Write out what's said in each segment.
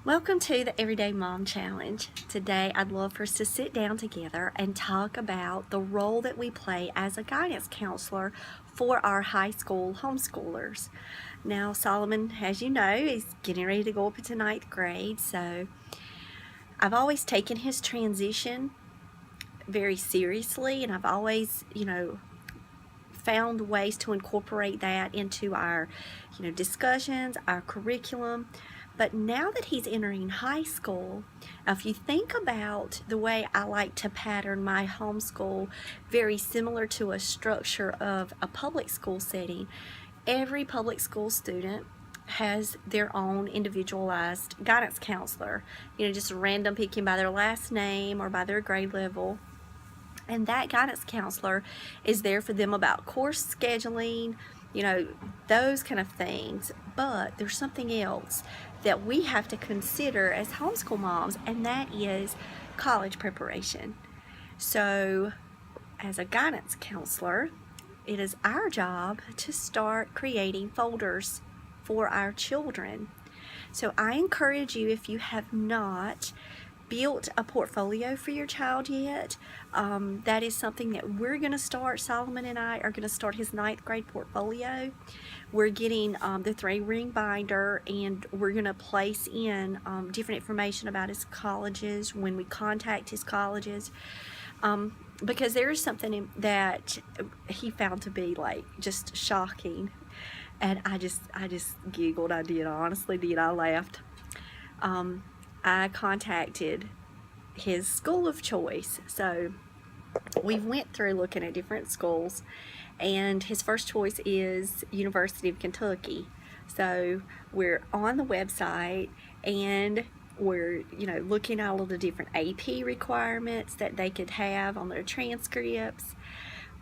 Welcome to the Everyday Mom Challenge. Today I'd love for us to sit down together and talk about the role that we play as a guidance counselor for our high school homeschoolers. Now Solomon, as you know, is getting ready to go up into ninth grade, so I've always taken his transition very seriously, and I've always, found ways to incorporate that into our, discussions, our curriculum. But now that he's entering high school, if you think about the way I like to pattern my homeschool, very similar to a structure of a public school setting, every public school student has their own individualized guidance counselor, just random picking by their last name or by their grade level. And that guidance counselor is there for them about course scheduling, those kind of things. But there's something else that we have to consider as homeschool moms, and that is college preparation. So as a guidance counselor, it is our job to start creating folders for our children. So I encourage you, if you have not built a portfolio for your child yet, that is something that we're going to start. Solomon and I are going to start his ninth grade portfolio. We're getting the 3-ring binder, and we're going to place in different information about his colleges when we contact his colleges, because there is something that he found to be just shocking, and I just giggled. I honestly did. I laughed. I contacted his school of choice. So we went through looking at different schools, and his first choice is University of Kentucky. So we're on the website, and we're looking at all of the different AP requirements that they could have on their transcripts.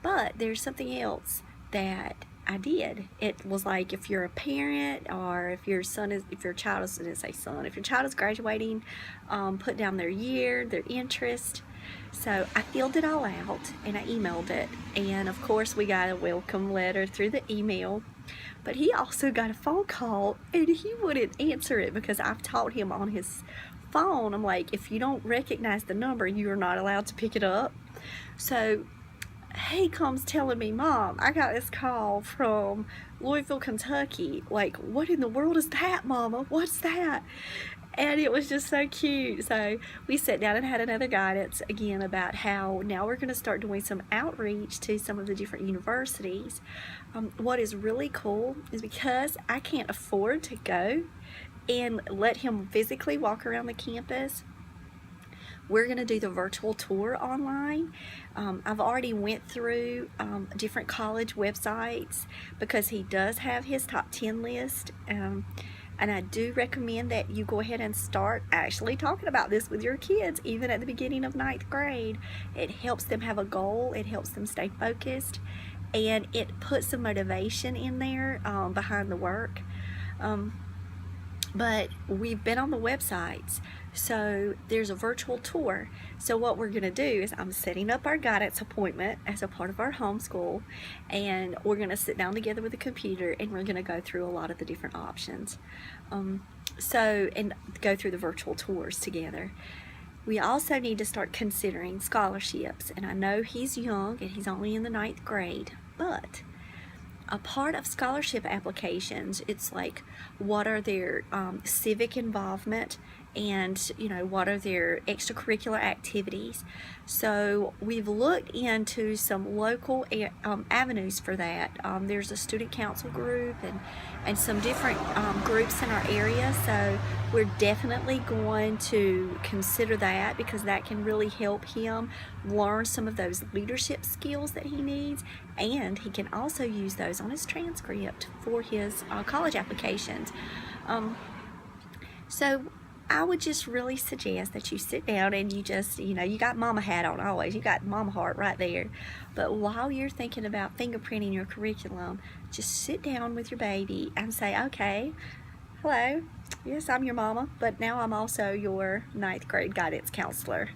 But there's something else that I did. It was like, if you're a parent, or if your child is graduating, put down their year, their interest. So I filled it all out and I emailed it, and of course we got a welcome letter through the email. But he also got a phone call, and he wouldn't answer it because I've taught him on his phone, I'm like, if you don't recognize the number, you're not allowed to pick it up. So he comes telling me, Mom, I got this call from Louisville, Kentucky. Like, what in the world is that, Mama? What's that? And it was just so cute. So we sat down and had another guidance again about how now we're going to start doing some outreach to some of the different universities. What is really cool is, because I can't afford to go and let him physically walk around the campus, we're going to do the virtual tour online. I've already went through different college websites, because he does have his top 10 list. And I do recommend that you go ahead and start actually talking about this with your kids, even at the beginning of ninth grade. It helps them have a goal. It helps them stay focused. And it puts some motivation in there behind the work. But we've been on the websites, so there's a virtual tour. So what we're going to do is, I'm setting up our guidance appointment as a part of our homeschool, and we're going to sit down together with a computer, and we're going to go through a lot of the different options, and go through the virtual tours together. We also need to start considering scholarships, and I know he's young and he's only in the ninth grade, but a part of scholarship applications, it's like, what are their civic involvement, and what are their extracurricular activities. So we've looked into some local avenues for that. There's a student council group and some different groups in our area, so we're definitely going to consider that, because that can really help him learn some of those leadership skills that he needs, and he can also use those on his transcript for his college applications. So I would just really suggest that you sit down and you just, you got mama hat on always. You got mama heart right there. But while you're thinking about fingerprinting your curriculum, just sit down with your baby and say, okay, hello, yes, I'm your mama, but now I'm also your ninth grade guidance counselor.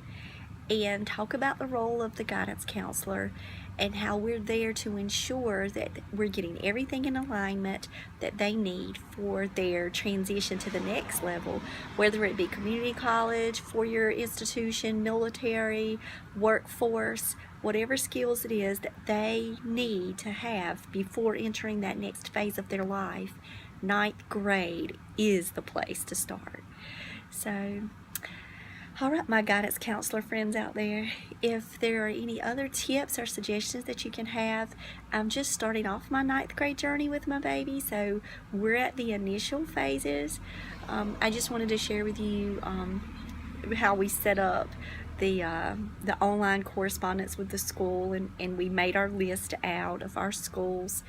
and talk about the role of the guidance counselor and how we're there to ensure that we're getting everything in alignment that they need for their transition to the next level, whether it be community college, four-year institution, military, workforce, whatever skills it is that they need to have before entering that next phase of their life. Ninth grade is the place to start. So, all right, my guidance counselor friends out there, if there are any other tips or suggestions that you can have, I'm just starting off my ninth grade journey with my baby, so we're at the initial phases. I just wanted to share with you how we set up the online correspondence with the school, and we made our list out of our schools,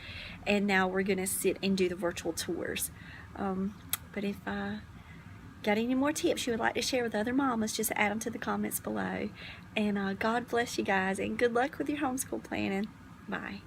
and now we're going to sit and do the virtual tours. But if got any more tips you would like to share with other mamas, just add them to the comments below. And God bless you guys, and good luck with your homeschool planning. Bye.